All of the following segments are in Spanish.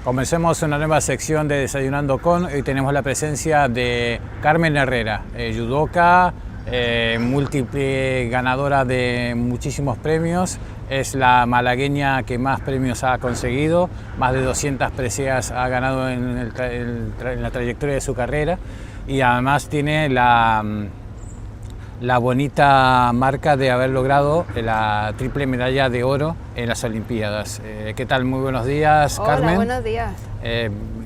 Comencemos una nueva sección de Desayunando con. Hoy tenemos la presencia de Carmen Herrera, judoka, múltiple ganadora de muchísimos premios. Es la malagueña que más premios ha conseguido, más de 200 preseas ha ganado en la trayectoria de su carrera y además tiene la bonita marca de haber logrado la triple medalla de oro en las Olimpiadas. ¿Qué tal? Muy buenos días, Hola, Carmen. Buenos días.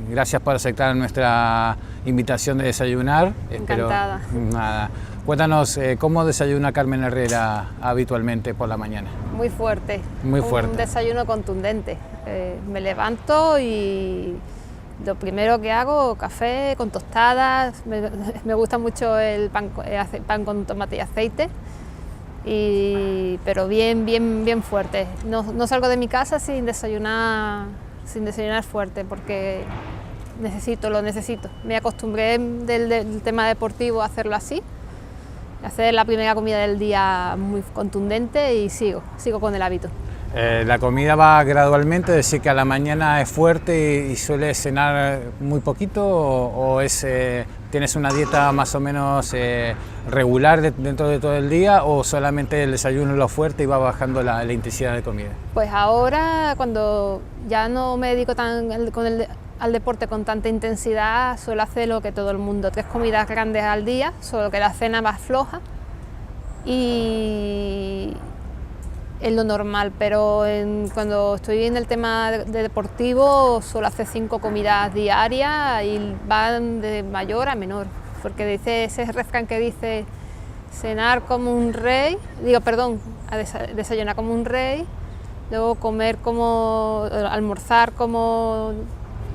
Gracias por aceptar nuestra invitación de desayunar. Encantada. Nada. Cuéntanos, ¿cómo desayuna Carmen Herrera habitualmente por la mañana? Muy fuerte. Muy fuerte. Un desayuno contundente. Me levanto y lo primero que hago, café con tostadas. Me gusta mucho el pan con tomate y aceite, pero bien fuerte. No salgo de mi casa sin desayunar fuerte porque lo necesito. Me acostumbré del tema deportivo a hacerlo así, hacer la primera comida del día muy contundente y sigo con el hábito. La comida va gradualmente, es decir, que a la mañana es fuerte y sueles cenar muy poquito o tienes una dieta más o menos regular dentro de todo el día o solamente el desayuno es lo fuerte y va bajando la intensidad de comida. Pues ahora, cuando ya no me dedico al deporte con tanta intensidad, suelo hacer lo que todo el mundo, 3 comidas grandes al día, solo que la cena va floja y es lo normal, pero cuando estoy en el tema de deportivo suelo hacer 5 comidas diarias y van de mayor a menor, porque dice ese refrán que dice desayunar como un rey, luego almorzar como,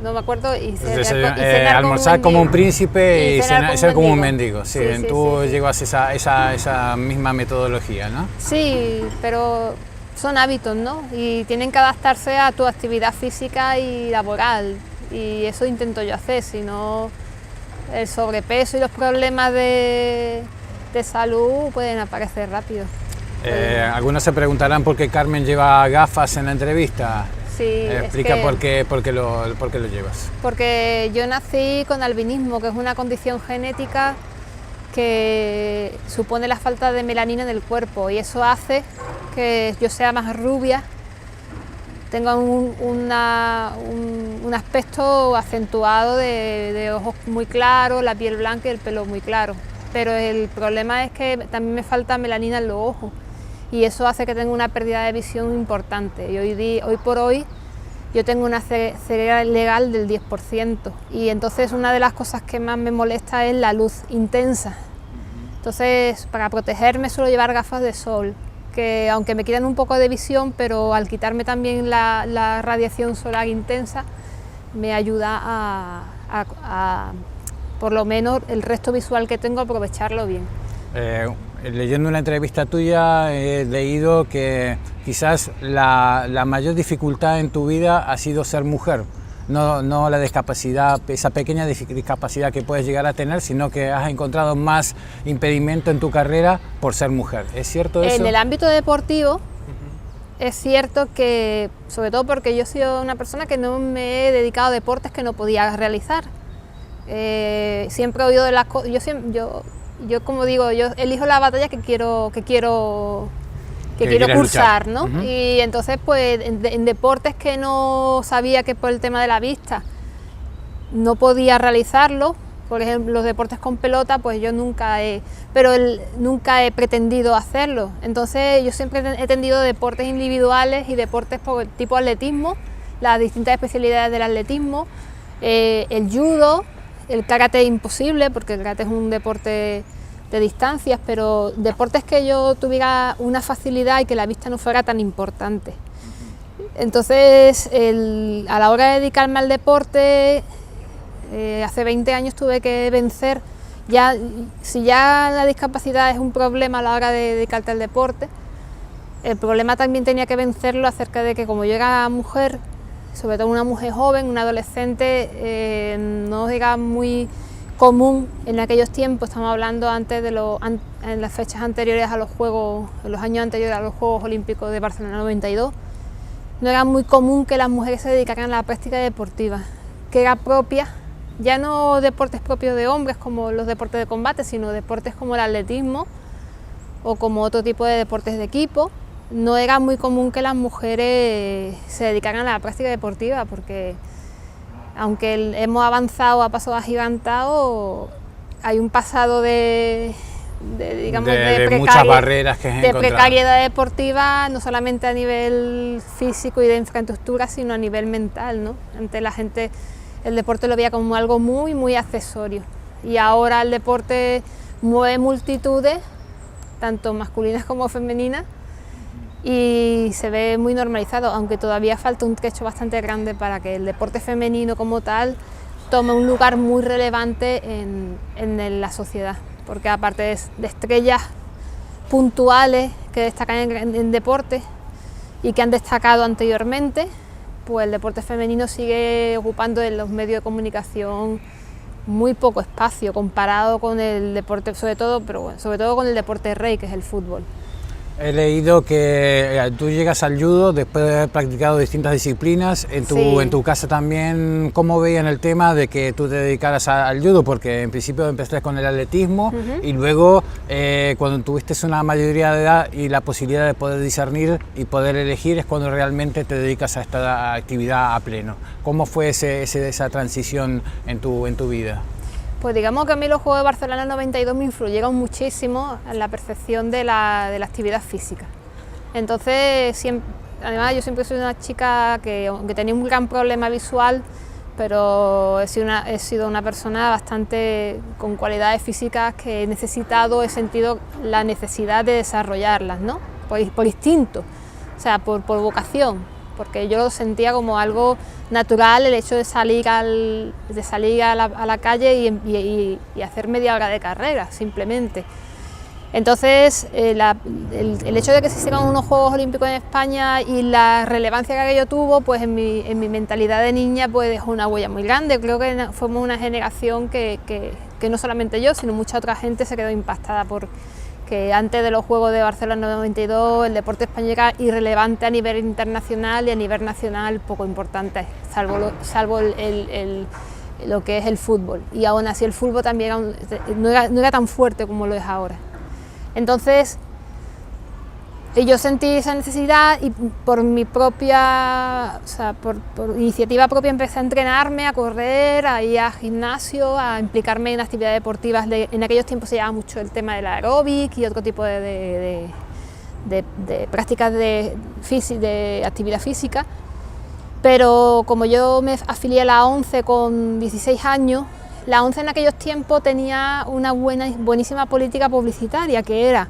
no me acuerdo, y cenar almorzar como un príncipe y cenar como un mendigo. Sí, tú sí. llevas esa misma metodología, ¿no? Sí, pero son hábitos, ¿no? Y tienen que adaptarse a tu actividad física y laboral. Y eso intento yo hacer, si no el sobrepeso y los problemas de salud pueden aparecer rápido. Algunos se preguntarán por qué Carmen lleva gafas en la entrevista. Sí, explica por qué lo llevas. Porque yo nací con albinismo, que es una condición genética que supone la falta de melanina en el cuerpo y eso hace que yo sea más rubia, tenga un aspecto acentuado de ojos muy claros, la piel blanca y el pelo muy claro. Pero el problema es que también me falta melanina en los ojos y eso hace que tenga una pérdida de visión importante. Y hoy por hoy yo tengo una ceguera legal del 10% y entonces una de las cosas que más me molesta es la luz intensa. Entonces, para protegerme suelo llevar gafas de sol, que aunque me quitan un poco de visión, pero al quitarme también la radiación solar intensa, me ayuda a por lo menos el resto visual que tengo, aprovecharlo bien. Leyendo una entrevista tuya he leído que quizás la mayor dificultad en tu vida ha sido ser mujer, no la discapacidad, esa pequeña discapacidad que puedes llegar a tener, sino que has encontrado más impedimento en tu carrera por ser mujer. ¿Es cierto eso? En el ámbito deportivo es cierto que, sobre todo porque yo soy una persona que no me he dedicado a deportes que no podía realizar. Siempre he oído de las cosas, yo como digo, yo elijo la batalla que quiero cursar, ¿no? Uh-huh. Y entonces pues en deportes que no sabía que por el tema de la vista no podía realizarlo, por ejemplo los deportes con pelota, pues yo nunca he pretendido hacerlo. Entonces yo siempre he tendido deportes individuales y deportes tipo atletismo, las distintas especialidades del atletismo, el judo, el karate imposible, porque el karate es un deporte de distancias, pero deportes que yo tuviera una facilidad y que la vista no fuera tan importante. Entonces, a la hora de dedicarme al deporte, hace 20 años tuve que vencer, si ya la discapacidad es un problema a la hora de dedicarte al deporte, el problema también tenía que vencerlo acerca de que como yo era mujer, sobre todo una mujer joven, una adolescente, no era muy común en aquellos tiempos, estamos hablando antes de en las fechas anteriores a los Juegos, en los años anteriores a los Juegos Olímpicos de Barcelona 92, no era muy común que las mujeres se dedicaran a la práctica deportiva, que era propia, ya no deportes propios de hombres como los deportes de combate, sino deportes como el atletismo o como otro tipo de deportes de equipo. No era muy común que las mujeres se dedicaran a la práctica deportiva, porque aunque hemos avanzado a pasos agigantados, hay un pasado de muchas barreras que de precariedad deportiva, no solamente a nivel físico y de infraestructura, sino a nivel mental, ¿no? Antes la gente el deporte lo veía como algo muy accesorio, y ahora el deporte mueve multitudes, tanto masculinas como femeninas, y se ve muy normalizado, aunque todavía falta un trecho bastante grande para que el deporte femenino como tal tome un lugar muy relevante en la sociedad, porque aparte de estrellas puntuales que destacan en deporte y que han destacado anteriormente, pues el deporte femenino sigue ocupando en los medios de comunicación muy poco espacio comparado con el deporte, sobre todo con el deporte rey, que es el fútbol. He leído que tú llegas al judo después de haber practicado distintas disciplinas. En tu casa también, ¿cómo veían el tema de que tú te dedicaras al judo? Porque en principio empezaste con el atletismo y luego cuando tuviste una mayoría de edad y la posibilidad de poder discernir y poder elegir es cuando realmente te dedicas a esta actividad a pleno. ¿Cómo fue esa transición en tu vida? Pues digamos que a mí los Juegos de Barcelona 92 me influyeron muchísimo en la percepción de la actividad física. Entonces, además yo siempre soy una chica que, aunque tenía un gran problema visual, pero he sido una persona bastante con cualidades físicas que he sentido la necesidad de desarrollarlas, ¿no? Por instinto, o sea, por vocación, porque yo lo sentía como algo natural, el hecho de salir a la calle y hacer media hora de carrera, simplemente. Entonces, el hecho de que se hicieran unos Juegos Olímpicos en España y la relevancia que aquello tuvo, pues en mi mentalidad de niña pues dejó una huella muy grande. Creo que fuimos una generación que no solamente yo, sino mucha otra gente se quedó impactada por que antes de los Juegos de Barcelona 92 el deporte español era irrelevante a nivel internacional y a nivel nacional poco importante, salvo lo que es el fútbol. Y aún así el fútbol también no era tan fuerte como lo es ahora. Entonces yo sentí esa necesidad y por mi propia, por iniciativa propia empecé a entrenarme, a correr, a ir al gimnasio, a implicarme en actividades deportivas. En aquellos tiempos se llevaba mucho el tema del aeróbic y otro tipo de prácticas de actividad física. Pero como yo me afilié a la ONCE con 16 años, la ONCE en aquellos tiempos tenía una buenísima política publicitaria, que era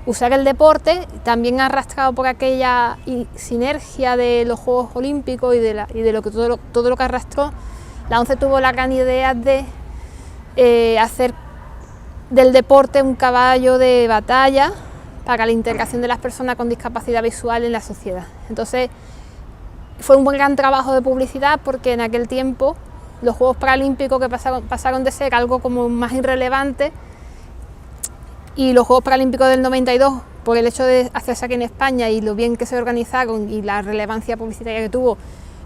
usar el deporte, también arrastrado por aquella sinergia de los Juegos Olímpicos y de todo lo que arrastró. La ONCE tuvo la gran idea de hacer del deporte un caballo de batalla para la integración de las personas con discapacidad visual en la sociedad. Entonces fue un gran trabajo de publicidad, porque en aquel tiempo los Juegos Paralímpicos que pasaron de ser algo como más irrelevante, y los Juegos Paralímpicos del 92, por el hecho de hacerse aquí en España y lo bien que se organizaron y la relevancia publicitaria que tuvo,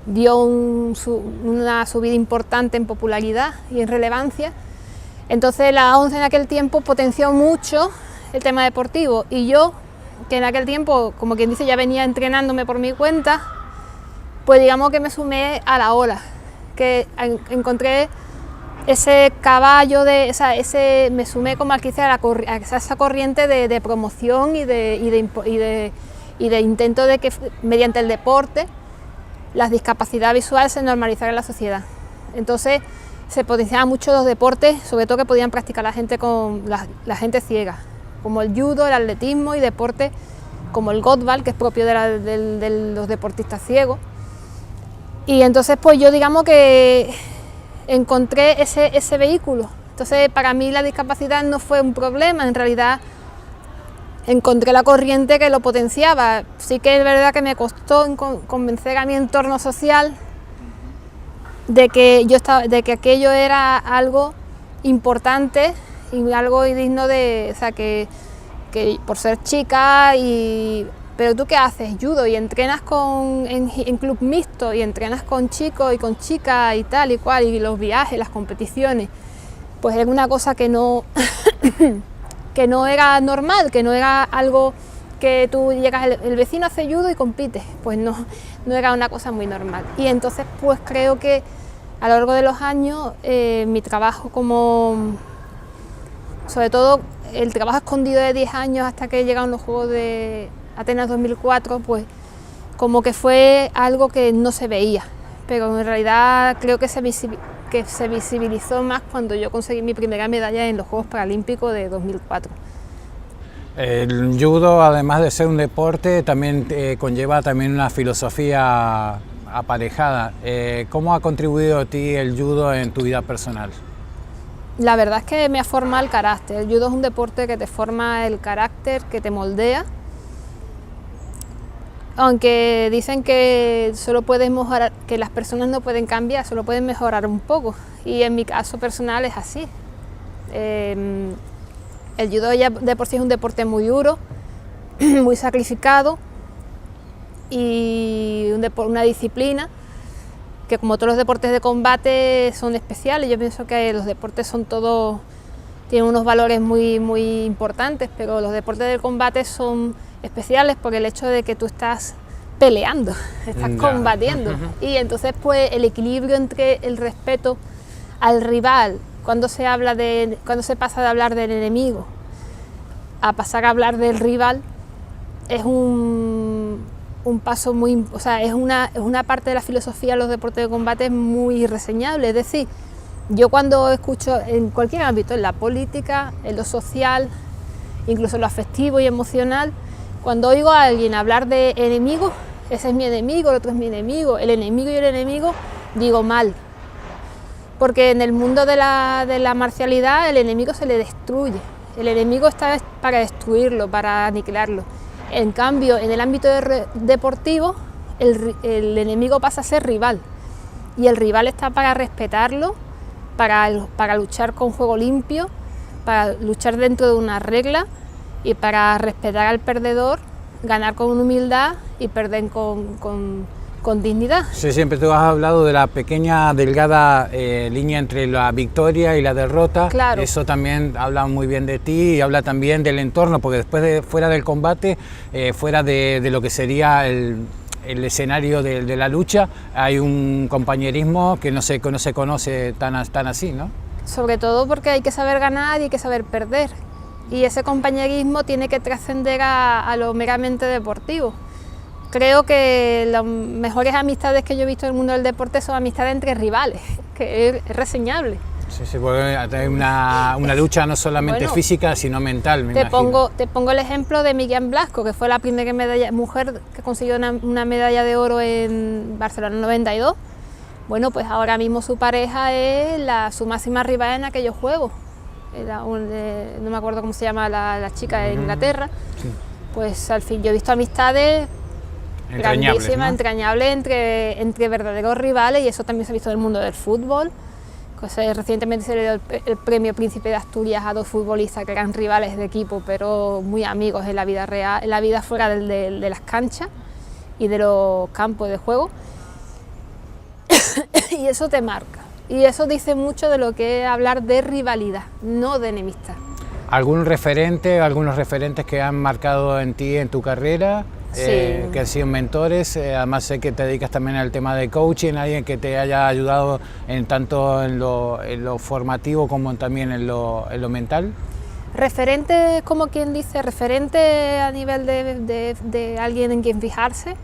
dio una subida importante en popularidad y en relevancia. Entonces la ONCE en aquel tiempo potenció mucho el tema deportivo, y yo, que en aquel tiempo, como quien dice, ya venía entrenándome por mi cuenta, pues digamos que me sumé a la ola, que encontré ese caballo, me sumé como aquí a esa corriente de promoción y de intento de que mediante el deporte las discapacidades visuales se normalizaran en la sociedad. Entonces se potenciaban mucho los deportes, sobre todo que podían practicar la gente ciega, como el judo, el atletismo, y deportes como el Godball, que es propio de los deportistas ciegos. Y entonces pues yo digamos que encontré ese vehículo. Entonces para mí la discapacidad no fue un problema, en realidad encontré la corriente que lo potenciaba. Sí que es verdad que me costó convencer a mi entorno social de que aquello era algo importante y algo digno de, o sea, que por ser chica y pero ¿tú qué haces? Judo, y entrenas en club mixto, y entrenas con chicos y con chicas y tal y cual, y los viajes, las competiciones, pues es una cosa que no, que no era normal, que no era algo que tú llegas, el vecino hace judo y compites, pues no era una cosa muy normal. Y entonces pues creo que a lo largo de los años mi trabajo sobre todo el trabajo escondido de 10 años hasta que llegaron los Juegos de Atenas 2004, pues como que fue algo que no se veía, pero en realidad creo que se visibilizó más cuando yo conseguí mi primera medalla en los Juegos Paralímpicos de 2004. El judo, además de ser un deporte, también conlleva también una filosofía aparejada. ¿Cómo ha contribuido a ti el judo en tu vida personal? La verdad es que me ha formado el carácter. El judo es un deporte que te forma el carácter, que te moldea. Aunque dicen que solo puedes mejorar, que las personas no pueden cambiar, solo pueden mejorar un poco. Y en mi caso personal es así. El judo ya de por sí es un deporte muy duro, muy sacrificado y una disciplina que, como todos los deportes de combate, son especiales. Yo pienso que los deportes tienen unos valores muy, muy importantes, pero los deportes de combate son especiales por el hecho de que tú estás peleando, estás combatiendo. Y entonces pues el equilibrio entre el respeto al rival, cuando se pasa de hablar del enemigo a pasar a hablar del rival, es un paso muy, o sea, es una parte de la filosofía de los deportes de combate muy reseñable. Es decir, yo cuando escucho en cualquier ámbito, en la política, en lo social, incluso en lo afectivo y emocional, cuando oigo a alguien hablar de enemigos, ese es mi enemigo, el otro es mi enemigo, el enemigo y el enemigo, digo mal. Porque en el mundo de la marcialidad el enemigo se le destruye, el enemigo está para destruirlo, para aniquilarlo. En cambio, en el ámbito deportivo, el enemigo pasa a ser rival, y el rival está para respetarlo, para luchar con juego limpio, para luchar dentro de una regla y para respetar al perdedor, ganar con humildad y perder con dignidad. Sí, siempre tú has hablado de la pequeña, delgada línea entre la victoria y la derrota. Claro. Eso también habla muy bien de ti y habla también del entorno, porque después fuera del combate, fuera de lo que sería el escenario de la lucha, hay un compañerismo que no se conoce tan así, ¿no? Sobre todo porque hay que saber ganar y hay que saber perder. Y ese compañerismo tiene que trascender a lo meramente deportivo. Creo que las mejores amistades que yo he visto en el mundo del deporte son amistades entre rivales, que es reseñable. Sí, porque hay una lucha no solamente física, sino mental, me imagino. Te pongo el ejemplo de Miriam Blasco, que fue la primera mujer que consiguió una medalla de oro en Barcelona 92. Bueno, pues ahora mismo su pareja es su máxima rival en aquellos juegos. No me acuerdo cómo se llama la chica de Inglaterra. Sí. Pues al fin yo he visto amistades grandísimas, ¿no? Entrañables entre verdaderos rivales, y eso también se ha visto en el mundo del fútbol. Pues, recientemente se le dio el premio Príncipe de Asturias a dos futbolistas que eran rivales de equipo, pero muy amigos en la vida real, en la vida fuera de las canchas y de los campos de juego. Y eso te marca. Y eso dice mucho de lo que es hablar de rivalidad, no de enemistad. ¿Algunos referentes que han marcado en ti, en tu carrera? Sí. Que han sido mentores, además sé que te dedicas también al tema de coaching, alguien que te haya ayudado tanto en lo formativo como también en lo mental. Referente, como quien dice, referente a nivel de alguien en quien fijarse,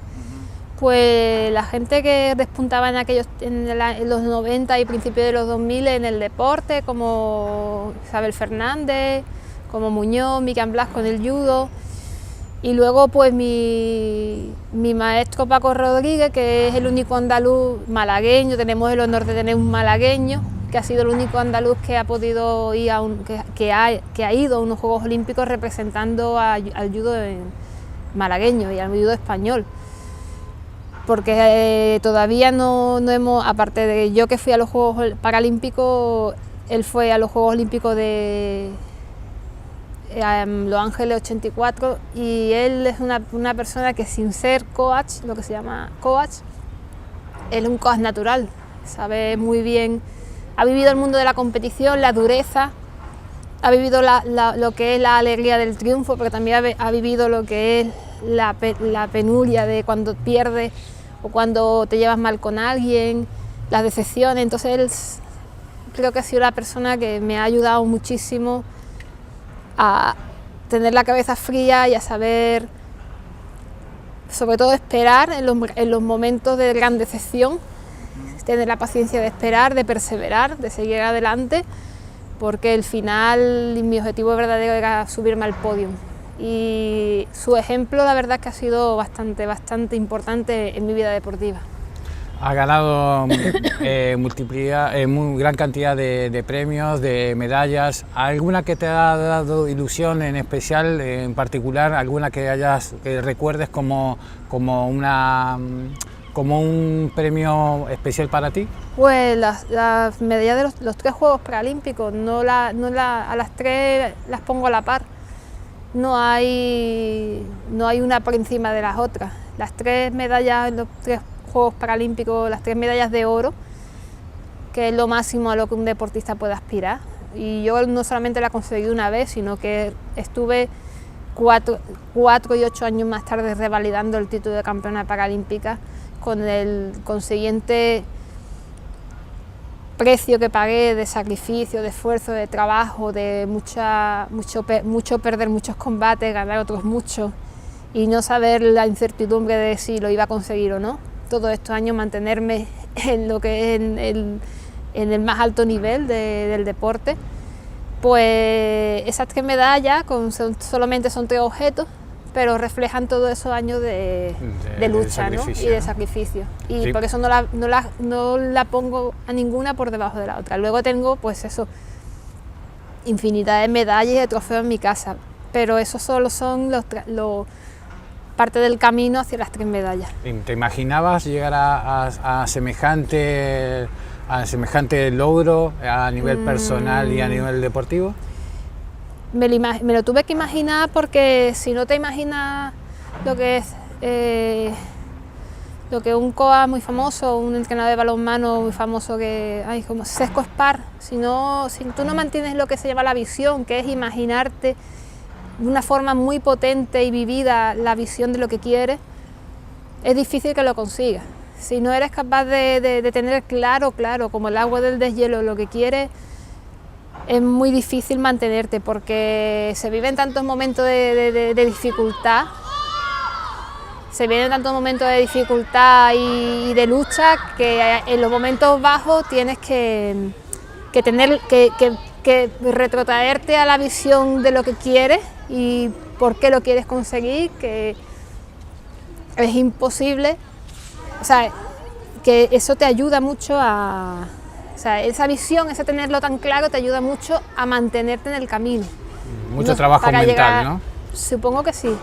pues la gente que despuntaba en los 90 y principios de los 2000 en el deporte, como Isabel Fernández, como Muñoz, Miriam Blasco en el judo. Y luego pues mi maestro Paco Rodríguez, que es el único andaluz malagueño, tenemos el honor de tener un malagueño, que ha sido el único andaluz que ha podido ir que ha ido a unos Juegos Olímpicos representando al judo malagueño y al judo español. Porque todavía no hemos, aparte de yo que fui a los Juegos Paralímpicos, él fue a los Juegos Olímpicos Los Ángeles 84, y él es una persona que, sin ser coach, lo que se llama coach, él es un coach natural, sabe muy bien, ha vivido el mundo de la competición, la dureza, ha vivido lo que es la alegría del triunfo, pero también ha vivido lo que es la penuria de cuando pierdes o cuando te llevas mal con alguien, las decepciones. Entonces él creo que ha sido la persona que me ha ayudado muchísimo a tener la cabeza fría y a saber, sobre todo, esperar en los momentos de gran decepción, tener la paciencia de esperar, de perseverar, de seguir adelante, porque el final, mi objetivo verdadero era subirme al podio. Y su ejemplo, la verdad, es que ha sido bastante importante en mi vida deportiva. Ha ganado gran cantidad de premios, de medallas. ¿Alguna que te ha dado ilusión en especial, en particular, alguna que recuerdes como un premio especial para ti? Pues las medallas de los 3 Juegos Paralímpicos, a las 3 las pongo a la par. No hay una por encima de las otras. Las 3 medallas en los 3 Juegos Paralímpicos, las 3 medallas de oro, que es lo máximo a lo que un deportista puede aspirar. Y yo no solamente la conseguí una vez, sino que estuve 4 y 8 años más tarde revalidando el título de campeona paralímpica, con el consiguiente precio que pagué de sacrificio, de esfuerzo, de trabajo, de mucho perder muchos combates, ganar otros muchos y no saber la incertidumbre de si lo iba a conseguir o no. Todos estos años mantenerme en lo que es en el más alto nivel del deporte, pues esas 3 medallas solamente son 3 objetos, pero reflejan todos esos años de lucha, ¿no? Y de sacrificio. Y sí, por eso no la pongo a ninguna por debajo de la otra. Luego tengo, pues eso, infinidad de medallas y de trofeos en mi casa, pero eso solo son parte del camino hacia las 3 medallas. ¿Te imaginabas llegar a semejante logro a nivel personal y a nivel deportivo? Me lo tuve que imaginar, porque si no te imaginas lo que es un coach muy famoso, un entrenador de balonmano muy famoso como Sesco Spar, si tú no mantienes lo que se llama la visión, que es imaginarte de una forma muy potente y vivida la visión de lo que quieres, es difícil que lo consigas. Si no eres capaz de tener claro, como el agua del deshielo, lo que quieres, es muy difícil mantenerte, porque se viven tantos momentos de dificultad, y de lucha, que en los momentos bajos tienes que retrotraerte a la visión de lo que quieres y por qué lo quieres conseguir, que es imposible. O sea, que eso te ayuda mucho esa visión, ese tenerlo tan claro, te ayuda mucho a mantenerte en el camino. Mucho trabajo mental, ¿no? Supongo que sí.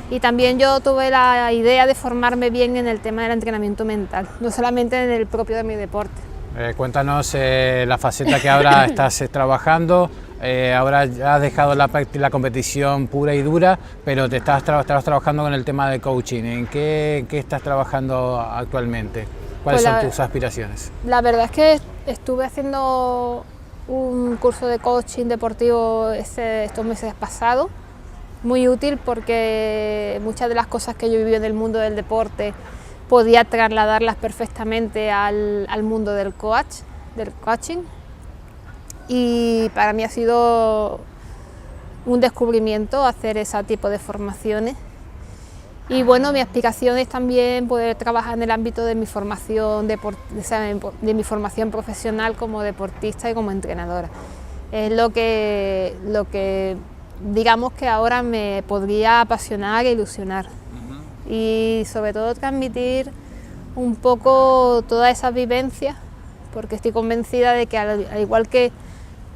Y también yo tuve la idea de formarme bien en el tema del entrenamiento mental, no solamente en el propio de mi deporte. Cuéntanos la faceta que ahora estás trabajando. Ahora ya has dejado la competición pura y dura, pero te estabas trabajando con el tema de coaching. ¿En qué estás trabajando actualmente? ¿Cuáles son tus aspiraciones? La verdad es que estuve haciendo un curso de coaching deportivo estos meses pasados, muy útil, porque muchas de las cosas que yo viví en el mundo del deporte podía trasladarlas perfectamente al mundo del coaching. Y para mí ha sido un descubrimiento hacer ese tipo de formaciones. Y bueno, mi aspiración es también poder trabajar en el ámbito de mi formación, de mi formación profesional como deportista y como entrenadora. Es lo que digamos que ahora me podría apasionar e ilusionar. Y sobre todo transmitir un poco todas esas vivencias, porque estoy convencida de que al igual que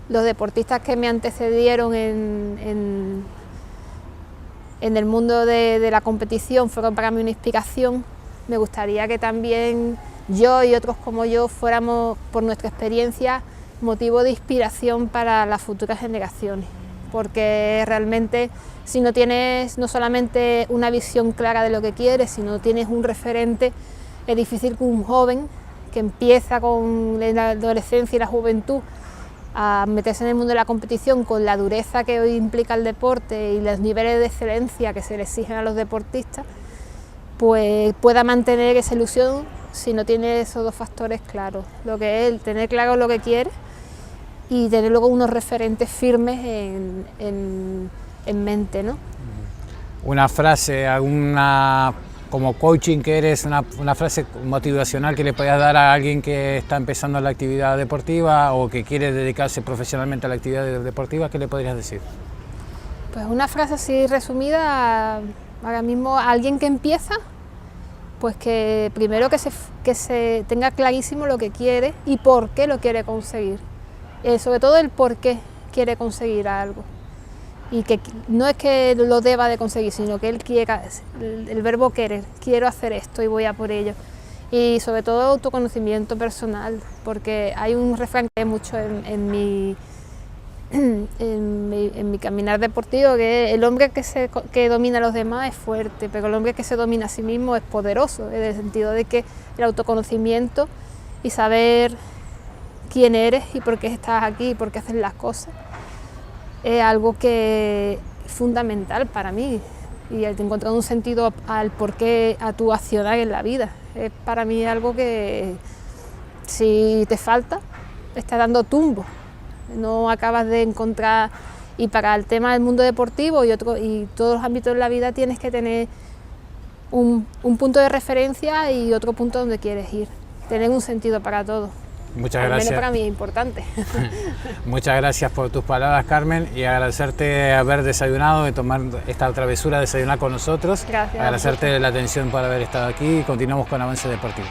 los deportistas que me antecedieron en el mundo de la competición fueron para mí una inspiración, me gustaría que también yo y otros como yo fuéramos, por nuestra experiencia, motivo de inspiración para las futuras generaciones, porque realmente si no tienes no solamente una visión clara de lo que quieres, sino tienes un referente, es difícil que un joven que empieza con la adolescencia y la juventud a meterse en el mundo de la competición con la dureza que hoy implica el deporte y los niveles de excelencia que se le exigen a los deportistas, pues pueda mantener esa ilusión si no tiene esos dos factores claros, lo que es el tener claro lo que quiere y tener luego unos referentes firmes en mente, ¿no? Una frase, alguna, como coaching que eres, una frase motivacional que le podías dar a alguien que está empezando la actividad deportiva o que quiere dedicarse profesionalmente a la actividad deportiva, ¿qué le podrías decir? Pues una frase así resumida, ahora mismo a alguien que empieza, pues que primero que se tenga clarísimo lo que quiere y por qué lo quiere conseguir. Sobre todo el por qué quiere conseguir algo. Y que no es que lo deba de conseguir, sino que él quiera, el verbo querer, quiero hacer esto y voy a por ello. Y sobre todo autoconocimiento personal, porque hay un refrán que hay mucho en mi caminar deportivo, que el hombre que domina a los demás es fuerte, pero el hombre que se domina a sí mismo es poderoso, en el sentido de que el autoconocimiento y saber quién eres y por qué estás aquí y por qué haces las cosas es algo que es fundamental para mí, y el de encontrar un sentido al porqué a tu accionar en la vida es para mí algo que si te falta estás dando tumbo, no acabas de encontrar. Y para el tema del mundo deportivo y todos los ámbitos de la vida tienes que tener un punto de referencia y otro punto donde quieres ir, tener un sentido para todo. Muchas gracias. Al menos para mí es importante. Muchas gracias por tus palabras, Carmen, y agradecerte haber desayunado y tomar esta travesura de desayunar con nosotros. Gracias. Agradecerte la atención por haber estado aquí y continuamos con Avance Deportivo.